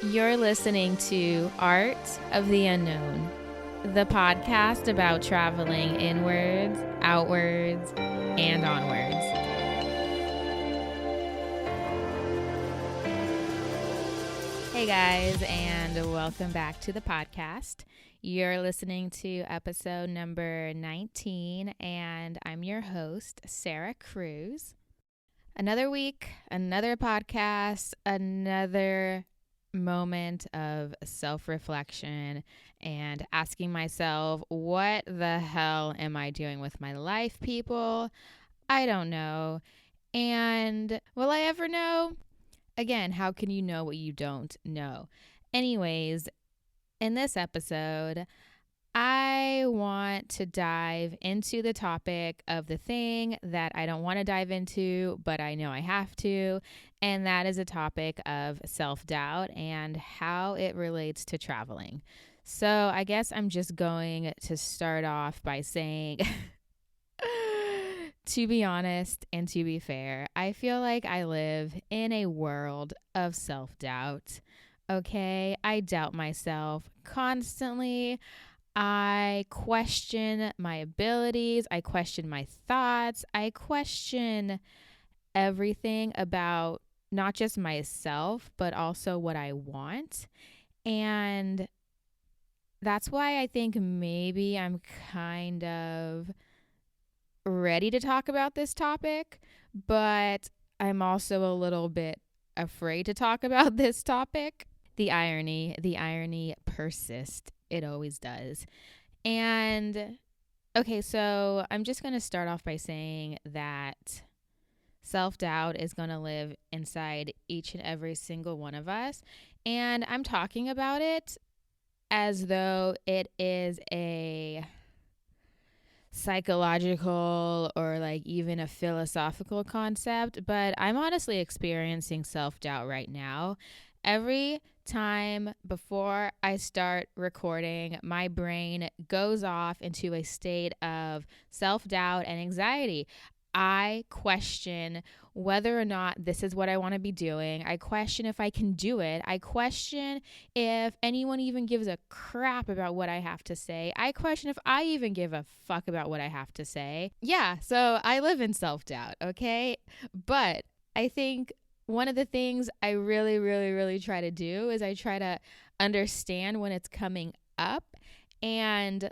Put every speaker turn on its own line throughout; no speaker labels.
You're listening to Art of the Unknown, the podcast about traveling inwards, outwards, and onwards. Hey guys, and welcome back to the podcast. You're listening to episode number 19, and I'm your host, Sarah Cruz. Another week, another podcast, another moment of self-reflection and asking myself, what the hell am I doing with my life, people? I don't know. And will I ever know? Again, how can you know what you don't know? Anyways, in this episode, I want to dive into the topic of the thing that I don't want to dive into, but I know I have to, and that is a topic of self-doubt and how it relates to traveling. So I guess I'm just going to start off by saying, to be honest and to be fair, I feel like I live in a world of self-doubt. Okay, I doubt myself constantly. I question my abilities. I question my thoughts. I question everything about not just myself, but also what I want. And that's why I think maybe I'm kind of ready to talk about this topic, but I'm also a little bit afraid to talk about this topic. The irony persists. It always does. And okay, so I'm just going to start off by saying that self-doubt is going to live inside each and every single one of us. And I'm talking about it as though it is a psychological or like even a philosophical concept, but I'm honestly experiencing self-doubt right now. Every time before I start recording, my brain goes off into a state of self-doubt and anxiety. I question whether or not this is what I want to be doing. I question if I can do it. I question if anyone even gives a crap about what I have to say. I question if I even give a fuck about what I have to say. Yeah, so I live in self-doubt, okay? But I think one of the things I really try to do is I try to understand when it's coming up and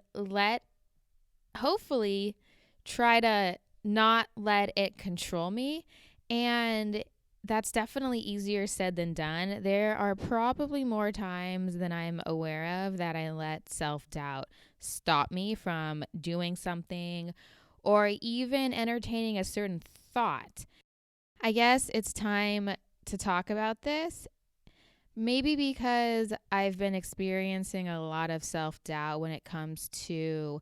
hopefully try to not let it control me. And that's definitely easier said than done. There are probably more times than I'm aware of that I let self-doubt stop me from doing something or even entertaining a certain thought. I guess it's time to talk about this. Maybe because I've been experiencing a lot of self-doubt when it comes to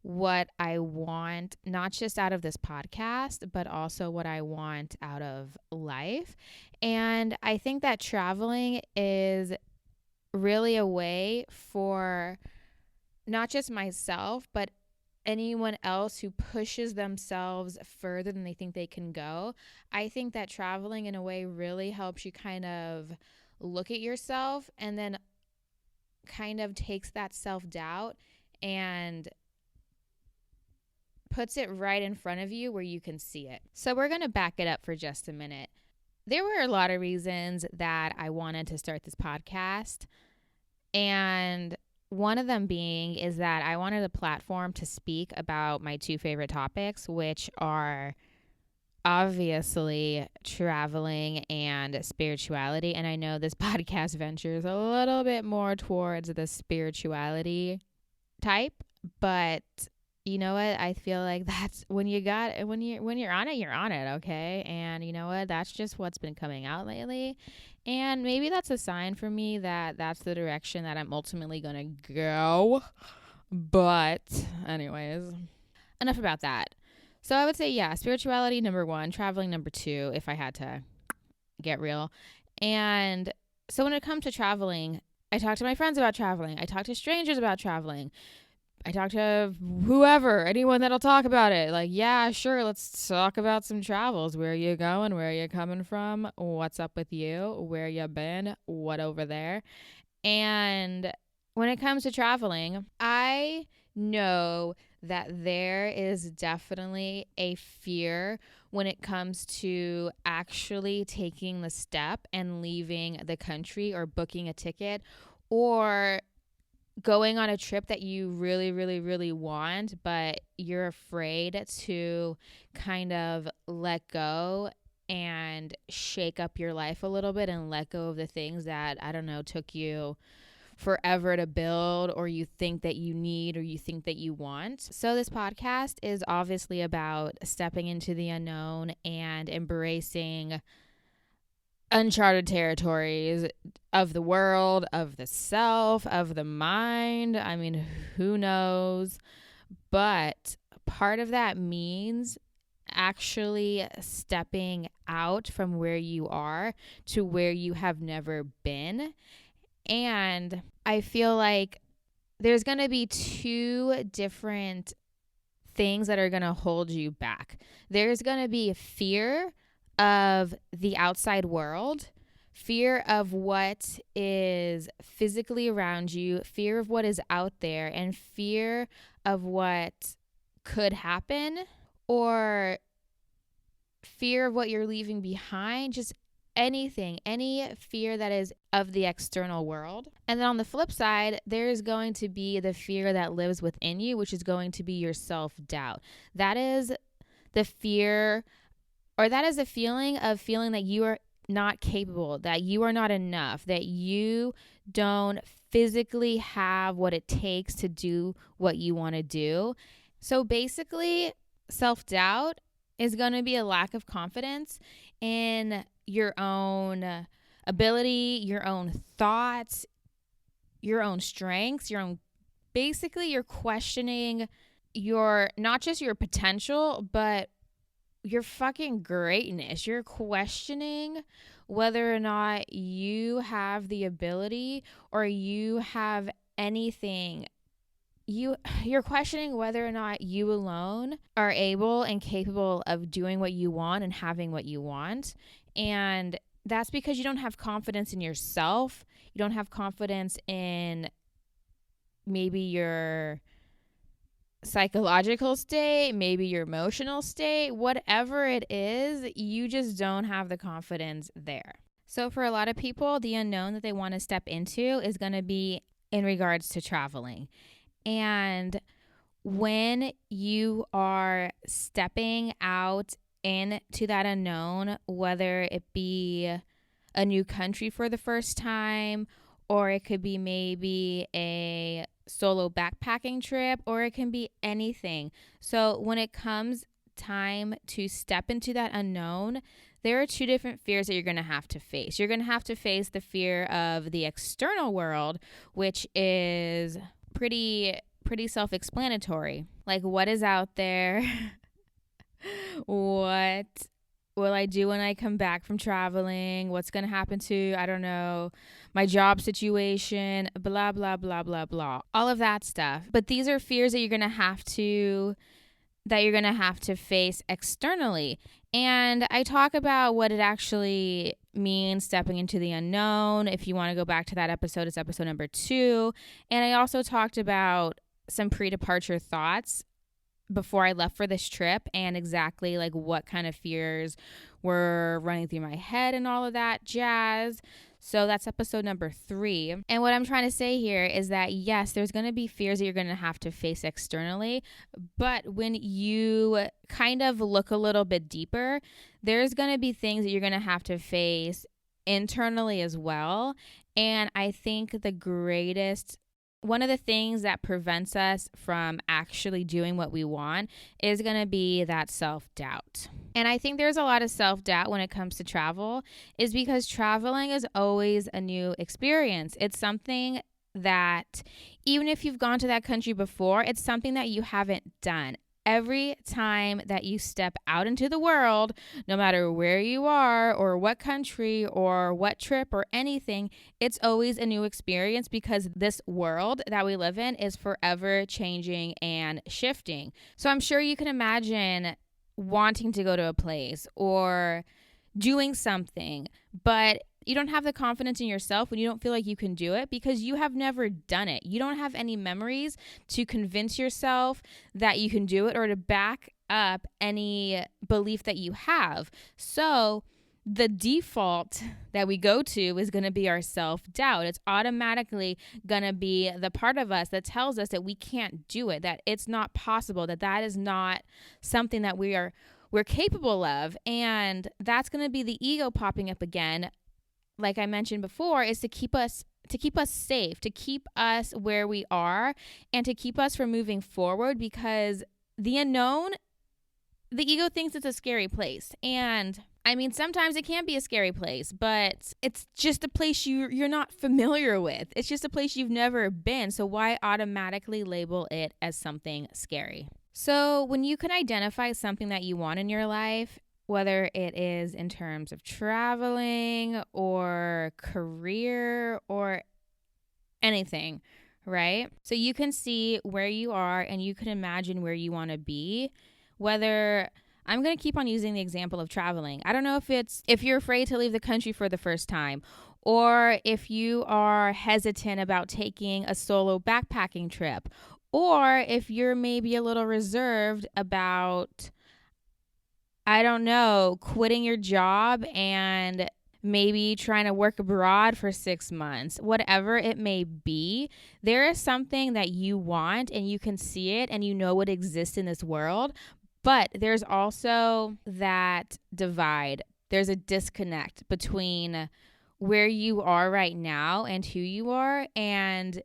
what I want, not just out of this podcast, but also what I want out of life. And I think that traveling is really a way for not just myself, but anyone else who pushes themselves further than they think they can go. I think that traveling in a way really helps you kind of look at yourself and then kind of takes that self-doubt and puts it right in front of you where you can see it. So we're going to back it up for just a minute. There were a lot of reasons that I wanted to start this podcast, and one of them being is that I wanted a platform to speak about my two favorite topics, which are obviously traveling and spirituality. And I know this podcast ventures a little bit more towards the spirituality type, but you know what? I feel like that's when you're on it, you're on it, okay? And you know what? That's just what's been coming out lately. And maybe that's a sign for me that that's the direction that I'm ultimately going to go. But anyways, enough about that. So I would say, yeah, spirituality number 1, traveling number 2, if I had to get real. And so when it comes to traveling, I talk to my friends about traveling. I talk to strangers about traveling. I talk to whoever, anyone that'll talk about it. Like, yeah, sure, let's talk about some travels. Where are you going? Where are you coming from? What's up with you? Where you been? What over there? And when it comes to traveling, I know that there is definitely a fear when it comes to actually taking the step and leaving the country or booking a ticket or going on a trip that you really, really, really want, but you're afraid to kind of let go and shake up your life a little bit and let go of the things that, I don't know, took you forever to build, or you think that you need, or you think that you want. So this podcast is obviously about stepping into the unknown and embracing uncharted territories of the world, of the self, of the mind. I mean, who knows? But part of that means actually stepping out from where you are to where you have never been. And I feel like there's going to be two different things that are going to hold you back. There's going to be fear of the outside world, fear of what is physically around you, fear of what is out there, and fear of what could happen, or fear of what you're leaving behind, just anything, any fear that is of the external world. And then on the flip side, there is going to be the fear that lives within you, which is going to be your self-doubt. That is the fear, or that is a feeling that you are not capable, that you are not enough, that you don't physically have what it takes to do what you want to do. So basically, self-doubt is going to be a lack of confidence in your own ability, your own thoughts, your own strengths, basically you're questioning not just your potential, but your fucking greatness. You're questioning whether or not you have the ability or you have anything. You're questioning whether or not you alone are able and capable of doing what you want and having what you want. And that's because you don't have confidence in yourself. You don't have confidence in maybe your psychological state, maybe your emotional state, whatever it is, you just don't have the confidence there. So for a lot of people, the unknown that they want to step into is going to be in regards to traveling. And when you are stepping out into that unknown, whether it be a new country for the first time, or it could be maybe a solo backpacking trip, or it can be anything. So when it comes time to step into that unknown, there are two different fears that you're going to have to face. You're going to have to face the fear of the external world, which is pretty self-explanatory. Like, what is out there? What will I do when I come back from traveling? What's going to happen to, I don't know, my job situation, blah, blah, blah, blah, blah. All of that stuff. But these are fears that you're going to have to face externally. And I talk about what it actually means stepping into the unknown. If you want to go back to that episode, it's episode number 2. And I also talked about some pre-departure thoughts before I left for this trip, and exactly like what kind of fears were running through my head and all of that jazz. So that's episode number 3. And what I'm trying to say here is that, yes, there's going to be fears that you're going to have to face externally. But when you kind of look a little bit deeper, there's going to be things that you're going to have to face internally as well. And I think one of the things that prevents us from actually doing what we want is going to be that self-doubt. And I think there's a lot of self-doubt when it comes to travel, is because traveling is always a new experience. It's something that, even if you've gone to that country before, it's something that you haven't done. Every time that you step out into the world, no matter where you are or what country or what trip or anything, it's always a new experience because this world that we live in is forever changing and shifting. So I'm sure you can imagine wanting to go to a place or doing something, but you don't have the confidence in yourself when you don't feel like you can do it because you have never done it. You don't have any memories to convince yourself that you can do it or to back up any belief that you have. So the default that we go to is going to be our self-doubt. It's automatically going to be the part of us that tells us that we can't do it, that it's not possible, that is not something that we're capable of. And that's going to be the ego popping up again, like I mentioned before, is to keep us safe, to keep us where we are, and to keep us from moving forward, because the unknown, the ego thinks it's a scary place. And I mean, sometimes it can be a scary place, but it's just a place you're not familiar with. It's just a place you've never been. So why automatically label it as something scary? So when you can identify something that you want in your life, whether it is in terms of traveling or career or anything, right? So you can see where you are and you can imagine where you want to be. Whether, I'm going to keep on using the example of traveling. I don't know if you're afraid to leave the country for the first time, or if you are hesitant about taking a solo backpacking trip, or if you're maybe a little reserved about, I don't know, quitting your job and maybe trying to work abroad for 6 months, whatever it may be, there is something that you want and you can see it and you know it exists in this world. But there's also that divide. There's a disconnect between where you are right now and who you are and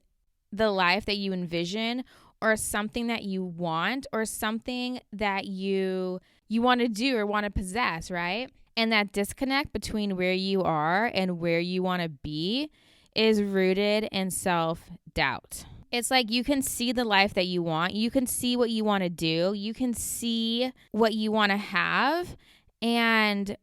the life that you envision, or something that you want, or something that you want to do or want to possess, right? And that disconnect between where you are and where you want to be is rooted in self-doubt. It's like you can see the life that you want. You can see what you want to do. You can see what you want to have. And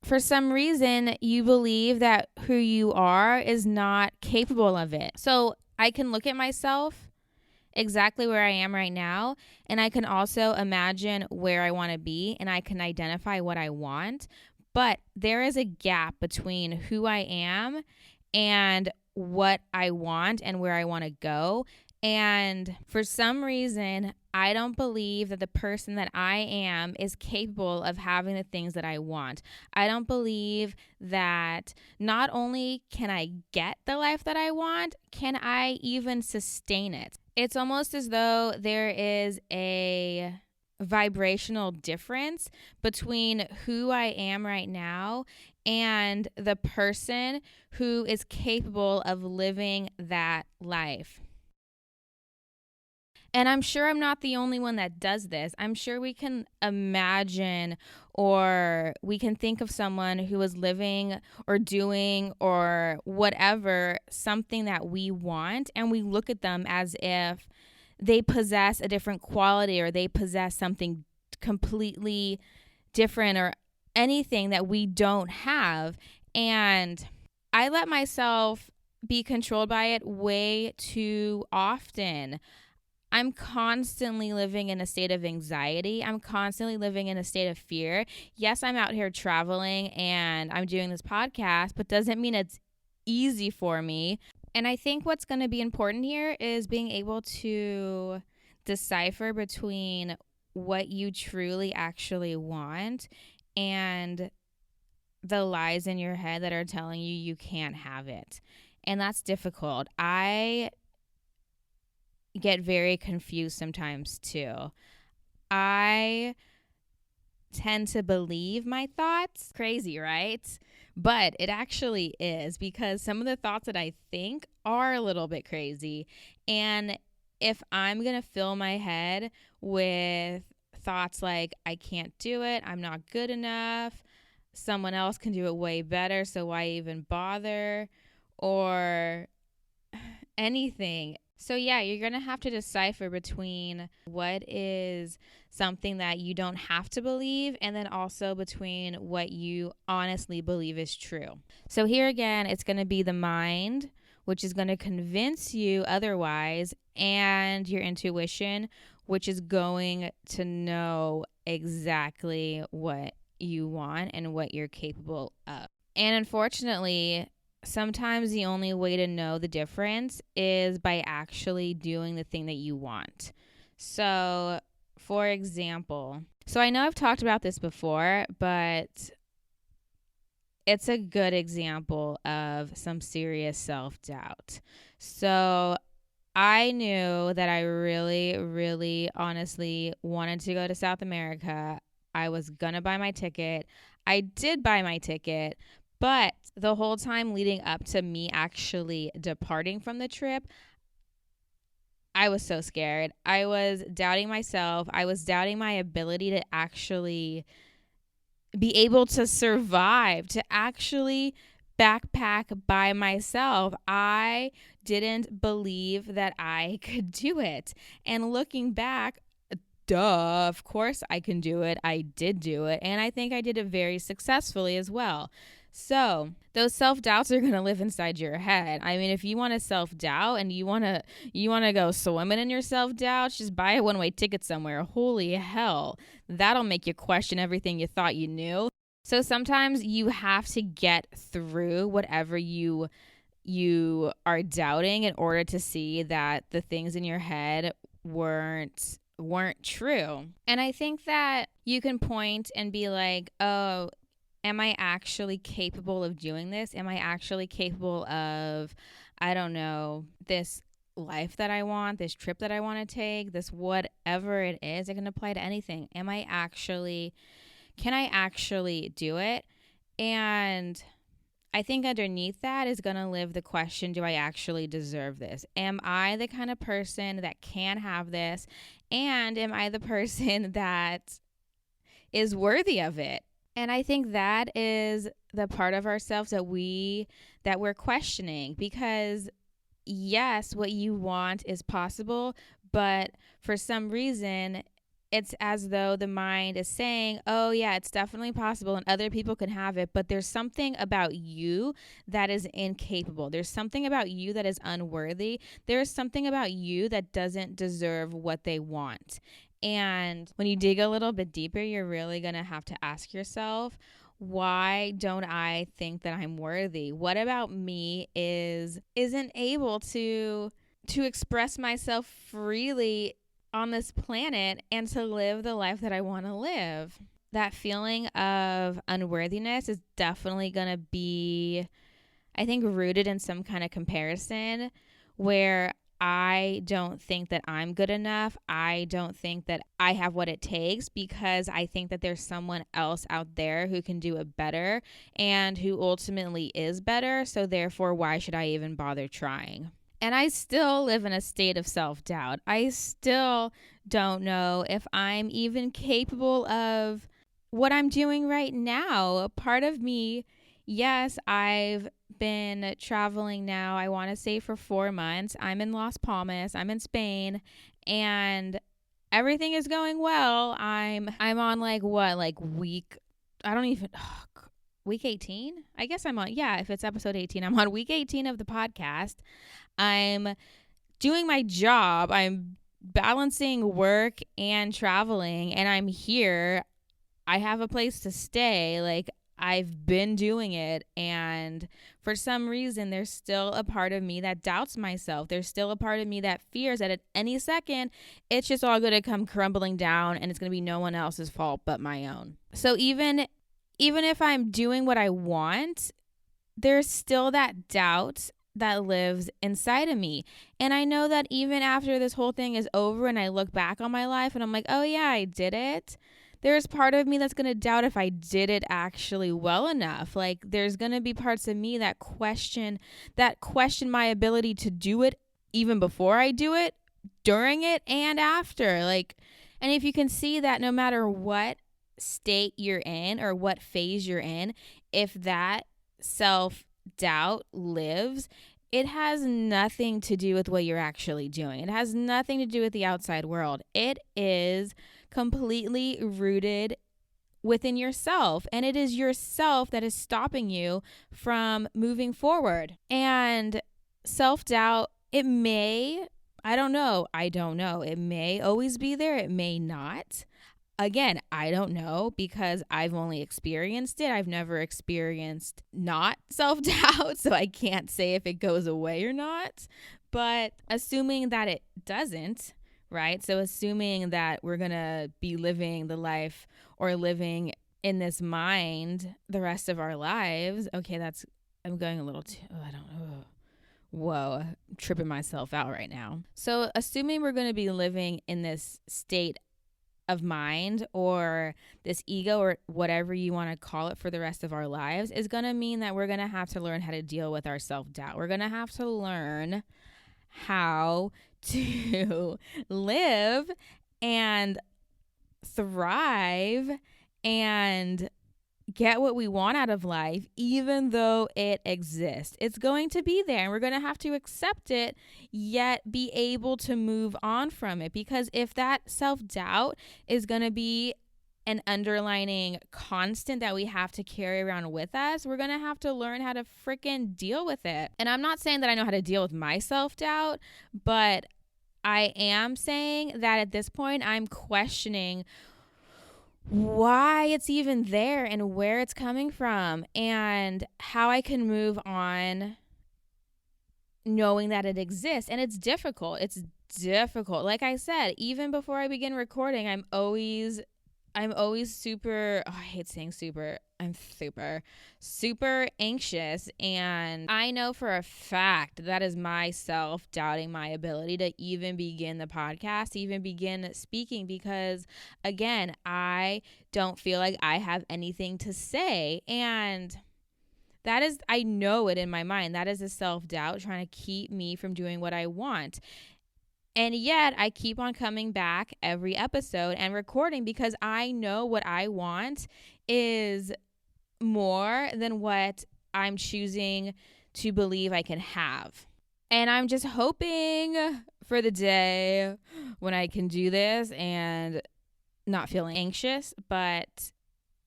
for some reason, you believe that who you are is not capable of it. So I can look at myself exactly where I am right now, and I can also imagine where I want to be, and I can identify what I want. But there is a gap between who I am and what I want and where I want to go. And for some reason, I don't believe that the person that I am is capable of having the things that I want. I don't believe that not only can I get the life that I want, can I even sustain it? It's almost as though there is a vibrational difference between who I am right now and the person who is capable of living that life. And I'm sure I'm not the only one that does this. I'm sure we can imagine, or we can think of someone who is living or doing or whatever, something that we want, and we look at them as if they possess a different quality or they possess something completely different or anything that we don't have. And I let myself be controlled by it way too often. I'm constantly living in a state of anxiety. I'm constantly living in a state of fear. Yes, I'm out here traveling and I'm doing this podcast, but doesn't mean it's easy for me. And I think what's going to be important here is being able to decipher between what you truly actually want and the lies in your head that are telling you you can't have it. And that's difficult. I get very confused sometimes too. I tend to believe my thoughts. Crazy, right? But it actually is, because some of the thoughts that I think are a little bit crazy. And if I'm going to fill my head with thoughts like, I can't do it, I'm not good enough, someone else can do it way better, so why even bother, or anything. So yeah, you're going to have to decipher between what is something that you don't have to believe, and then also between what you honestly believe is true. So here again, it's going to be the mind, which is going to convince you otherwise, and your intuition, which is going to know exactly what you want and what you're capable of. And unfortunately, sometimes the only way to know the difference is by actually doing the thing that you want. So, for example, I know I've talked about this before, but it's a good example of some serious self-doubt. So, I knew that I really, really honestly wanted to go to South America. I was going to buy my ticket. I did buy my ticket, but the whole time leading up to me actually departing from the trip, I was so scared. I was doubting myself. I was doubting my ability to actually be able to survive, to actually backpack by myself. I didn't believe that I could do it. And looking back, duh, of course I can do it. I did do it. And I think I did it very successfully as well. So those self-doubts are going to live inside your head. I mean, if you want to self-doubt and you want to go swimming in your self-doubt, just buy a one-way ticket somewhere. Holy hell. That'll make you question everything you thought you knew. So sometimes you have to get through whatever you are doubting in order to see that the things in your head weren't true. And I think that you can point and be like, "Oh, am I actually capable of doing this? Am I actually capable of, I don't know, this life that I want, this trip that I want to take, this whatever it is? It can apply to anything. Can I actually do it?" And I think underneath that is going to live the question, do I actually deserve this? Am I the kind of person that can have this? And am I the person that is worthy of it? And I think that is the part of ourselves that we're questioning, because yes, what you want is possible, but for some reason it's as though the mind is saying, "Oh yeah, it's definitely possible and other people can have it, but there's something about you that is incapable. There's something about you that is unworthy. There's something about you that doesn't deserve what they want." And when you dig a little bit deeper, you're really going to have to ask yourself, why don't I think that I'm worthy? What about me isn't able to express myself freely on this planet and to live the life that I want to live? That feeling of unworthiness is definitely going to be, I think, rooted in some kind of comparison where I don't think that I'm good enough. I don't think that I have what it takes, because I think that there's someone else out there who can do it better and who ultimately is better. So therefore, why should I even bother trying? And I still live in a state of self-doubt. I still don't know if I'm even capable of what I'm doing right now. Part of me, yes, I've been traveling now, I want to say for 4 months. I'm in Las Palmas, I'm in Spain, and everything is going well. I'm on week, I don't even, week 18? I guess I'm on, yeah, if it's episode 18, I'm on week 18 of the podcast. I'm doing my job. I'm balancing work and traveling, and I'm here. I have a place to stay. Like, I've been doing it, and for some reason there's still a part of me that doubts myself. There's still a part of me that fears that at any second it's just all going to come crumbling down and it's going to be no one else's fault but my own. So even if I'm doing what I want, there's still that doubt that lives inside of me. And I know that even after this whole thing is over and I look back on my life and I'm like, "Oh yeah, I did it," there's part of me that's going to doubt if I did it actually well enough. Like, there's going to be parts of me that question my ability to do it even before I do it, during it, and after. Like, and if you can see that no matter what state you're in or what phase you're in, if that self-doubt lives, it has nothing to do with what you're actually doing. It has nothing to do with the outside world. It is completely rooted within yourself, and it is yourself that is stopping you from moving forward. And self-doubt, it may, I don't know, it may always be there, it may not. Again, I don't know, because I've only experienced it. I've never experienced not self-doubt, so I can't say if it goes away or not. But assuming that it doesn't, right? So assuming that we're going to be living the life or living in this mind the rest of our lives. Okay, I'm going a little too, I don't know. Whoa, I'm tripping myself out right now. So assuming we're going to be living in this state of mind, or this ego, or whatever you want to call it, for the rest of our lives, is going to mean that we're going to have to learn how to deal with our self-doubt. We're going to have to learn how to live and thrive and get what we want out of life, even though it exists. It's going to be there, and we're going to have to accept it, yet be able to move on from it. Because if that self-doubt is going to be an underlining constant that we have to carry around with us, we're going to have to learn how to freaking deal with it. And I'm not saying that I know how to deal with my self-doubt, but I am saying that at this point, I'm questioning why it's even there and where it's coming from, and how I can move on knowing that it exists. And it's difficult. Like I said, even before I begin recording, I'm always super, I hate saying super, I'm super anxious. And I know for a fact that is myself doubting my ability to even begin the podcast, even begin speaking, because again, I don't feel like I have anything to say. And that is, I know it in my mind, that is a self-doubt trying to keep me from doing what I want. And yet I keep on coming back every episode and recording, because I know what I want is more than what I'm choosing to believe I can have. And I'm just hoping for the day when I can do this and not feeling anxious, but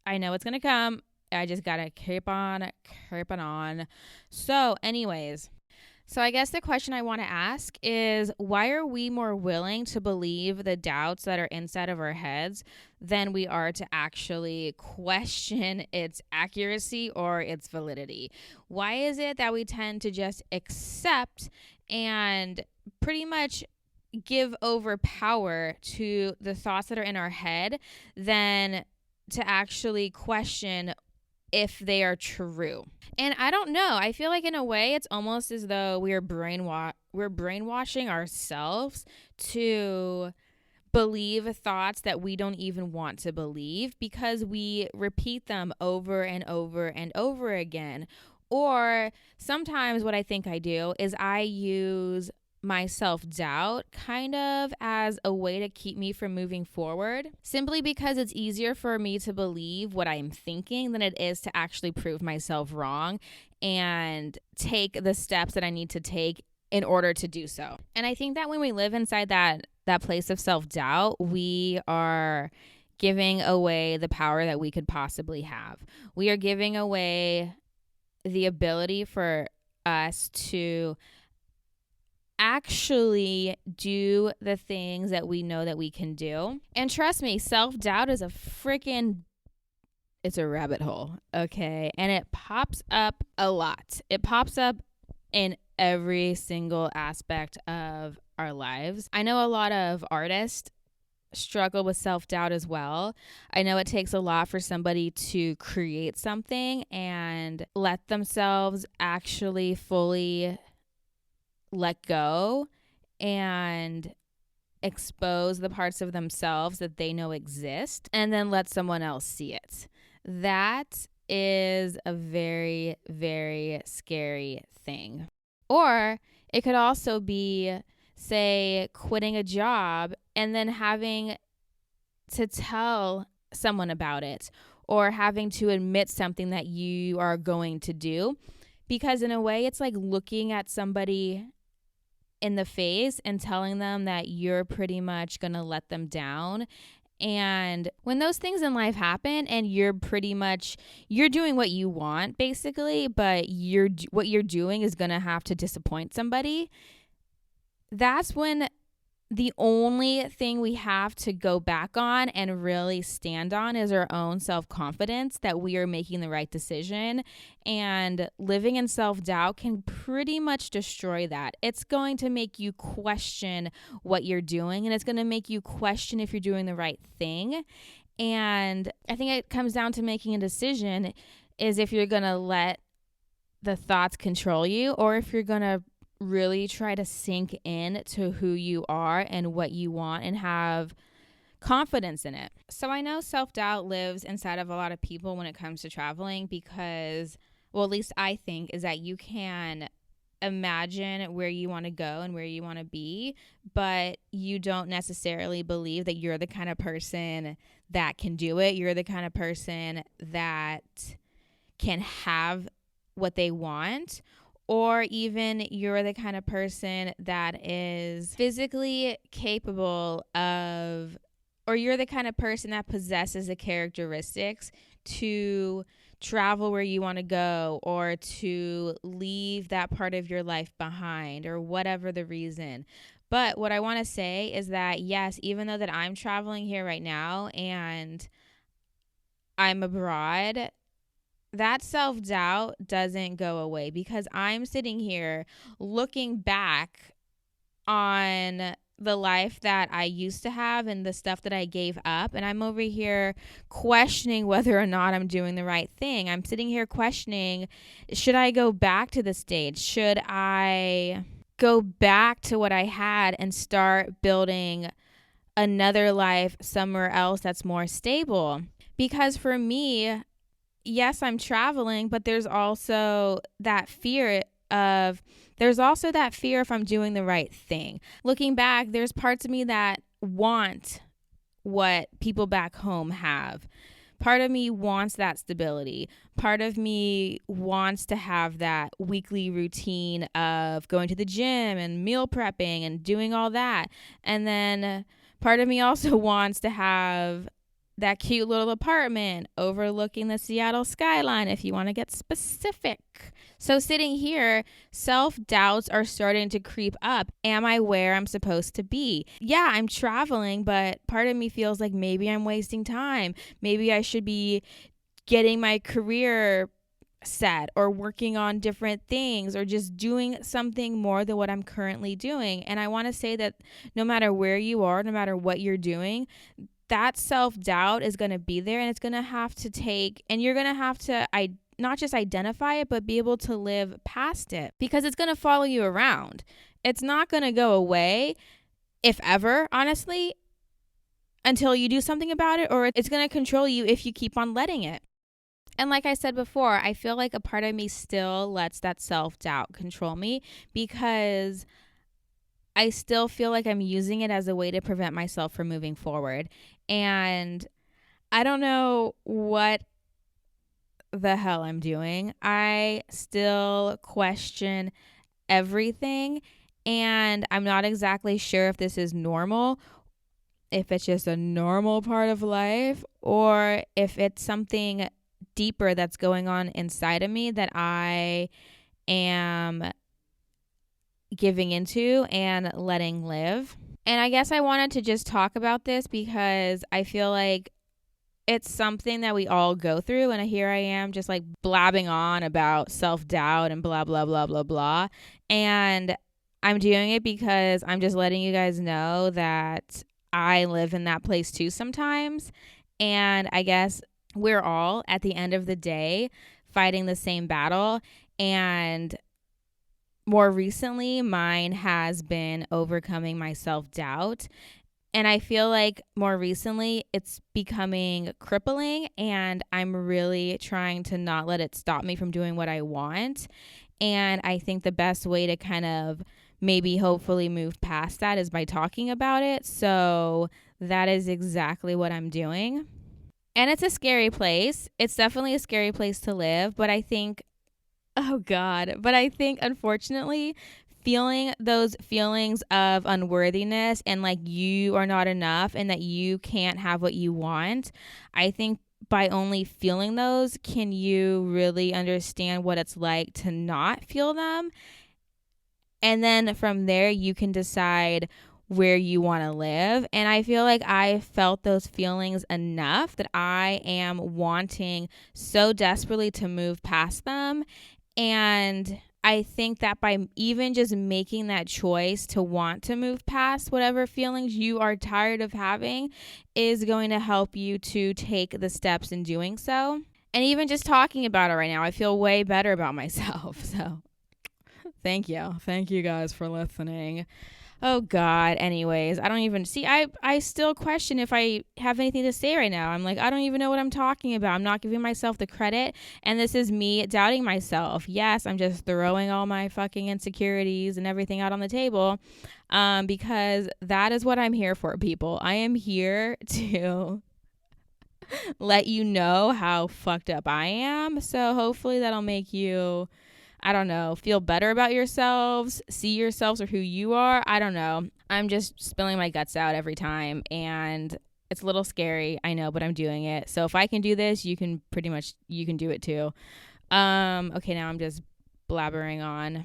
I know it's going to come. I just got to keep on. So anyways, so I guess the question I want to ask is, why are we more willing to believe the doubts that are inside of our heads than we are to actually question its accuracy or its validity? Why is it that we tend to just accept and pretty much give over power to the thoughts that are in our head than to actually question if they are true? And I don't know. I feel like in a way it's almost as though we're brainwashing ourselves to believe thoughts that we don't even want to believe, because we repeat them over and over and over again. Or sometimes what I think I do is I use my self-doubt kind of as a way to keep me from moving forward, simply because it's easier for me to believe what I'm thinking than it is to actually prove myself wrong and take the steps that I need to take in order to do so. And I think that when we live inside that place of self-doubt, we are giving away the power that we could possibly have. We are giving away the ability for us to actually do the things that we know that we can do. And trust me, self-doubt is it's a rabbit hole, okay? And it pops up a lot. It pops up in every single aspect of our lives. I know a lot of artists struggle with self-doubt as well. I know it takes a lot for somebody to create something and let themselves actually fully let go and expose the parts of themselves that they know exist, and then let someone else see it. That is a very, very scary thing. Or it could also be, say, quitting a job and then having to tell someone about it, or having to admit something that you are going to do, because in a way it's like looking at somebody in the face and telling them that you're pretty much going to let them down. And when those things in life happen and you're doing what you want basically, but what you're doing is going to have to disappoint somebody, that's when the only thing we have to go back on and really stand on is our own self-confidence that we are making the right decision. And living in self-doubt can pretty much destroy that. It's going to make you question what you're doing, and it's going to make you question if you're doing the right thing. And I think it comes down to making a decision is if you're going to let the thoughts control you, or if you're going to really try to sink in to who you are and what you want and have confidence in it. So I know self-doubt lives inside of a lot of people when it comes to traveling because, well, at least I think, is that you can imagine where you want to go and where you want to be, but you don't necessarily believe that you're the kind of person that can do it. You're the kind of person that can have what they want, or even you're the kind of person that is physically capable of, or you're the kind of person that possesses the characteristics to travel where you want to go, or to leave that part of your life behind, or whatever the reason. But what I want to say is that, yes, even though that I'm traveling here right now and I'm abroad, that self-doubt doesn't go away, because I'm sitting here looking back on the life that I used to have and the stuff that I gave up, and I'm over here questioning whether or not I'm doing the right thing. I'm sitting here questioning, should I go back to the States? Should I go back to what I had and start building another life somewhere else that's more stable? Because for me, yes, I'm traveling, but there's also that fear if I'm doing the right thing. Looking back, there's parts of me that want what people back home have. Part of me wants that stability. Part of me wants to have that weekly routine of going to the gym and meal prepping and doing all that. And then part of me also wants to have that cute little apartment overlooking the Seattle skyline, if you want to get specific. So sitting here, self-doubts are starting to creep up. Am I where I'm supposed to be? Yeah, I'm traveling, but part of me feels like maybe I'm wasting time. Maybe I should be getting my career set, or working on different things, or just doing something more than what I'm currently doing. And I want to say that no matter where you are, no matter what you're doing, that self-doubt is going to be there, and it's going to have to and you're going to have to not just identify it, but be able to live past it, because it's going to follow you around. It's not going to go away, if ever, honestly, until you do something about it, or it's going to control you if you keep on letting it. And like I said before, I feel like a part of me still lets that self-doubt control me, because I still feel like I'm using it as a way to prevent myself from moving forward. And I don't know what the hell I'm doing. I still question everything, and I'm not exactly sure if this is normal, if it's just a normal part of life, or if it's something deeper that's going on inside of me that I am giving into and letting live. And I guess I wanted to just talk about this because I feel like it's something that we all go through, and here I am just like blabbing on about self-doubt and blah, blah, blah, blah, blah. And I'm doing it because I'm just letting you guys know that I live in that place too sometimes. And I guess we're all, at the end of the day, fighting the same battle. And more recently, mine has been overcoming my self-doubt. And I feel like more recently it's becoming crippling, and I'm really trying to not let it stop me from doing what I want. And I think the best way to kind of maybe hopefully move past that is by talking about it. So that is exactly what I'm doing. And it's a scary place. It's definitely a scary place to live, but I think Oh God. But I think, unfortunately, feeling those feelings of unworthiness and like you are not enough and that you can't have what you want, I think by only feeling those can you really understand what it's like to not feel them. And then from there, you can decide where you want to live. And I feel like I felt those feelings enough that I am wanting so desperately to move past them. And I think that by even just making that choice to want to move past whatever feelings you are tired of having is going to help you to take the steps in doing so. And even just talking about it right now, I feel way better about myself. So thank you. Thank you guys for listening. Oh God. Anyways, I don't even see, I still question if I have anything to say right now. I'm like, I don't even know what I'm talking about. I'm not giving myself the credit. And this is me doubting myself. Yes, I'm just throwing all my fucking insecurities and everything out on the table. Because that is what I'm here for, people. I am here to let you know how fucked up I am. So hopefully that'll make you, I don't know, feel better about yourselves, see yourselves or who you are. I don't know. I'm just spilling my guts out every time and it's a little scary, I know, but I'm doing it. So if I can do this, you can do it too. Okay, now I'm just blabbering on.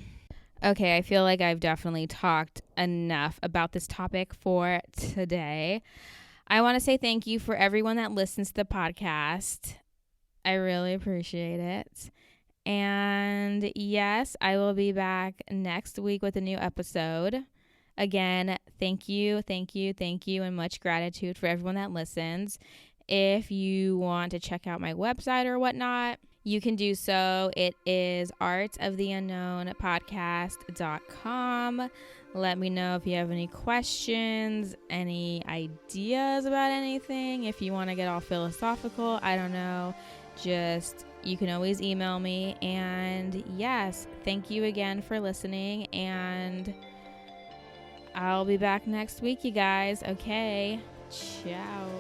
Okay, I feel like I've definitely talked enough about this topic for today. I want to say thank you for everyone that listens to the podcast. I really appreciate it. And yes, I will be back next week with a new episode. Again, thank you, and much gratitude for everyone that listens. If you want to check out my website or whatnot, you can do so. It is artoftheunknownpodcast.com. Let me know if you have any questions, any ideas about anything. If you want to get all philosophical, I don't know. You can always email me. And yes, thank you again for listening. And I'll be back next week, you guys. Okay. Ciao.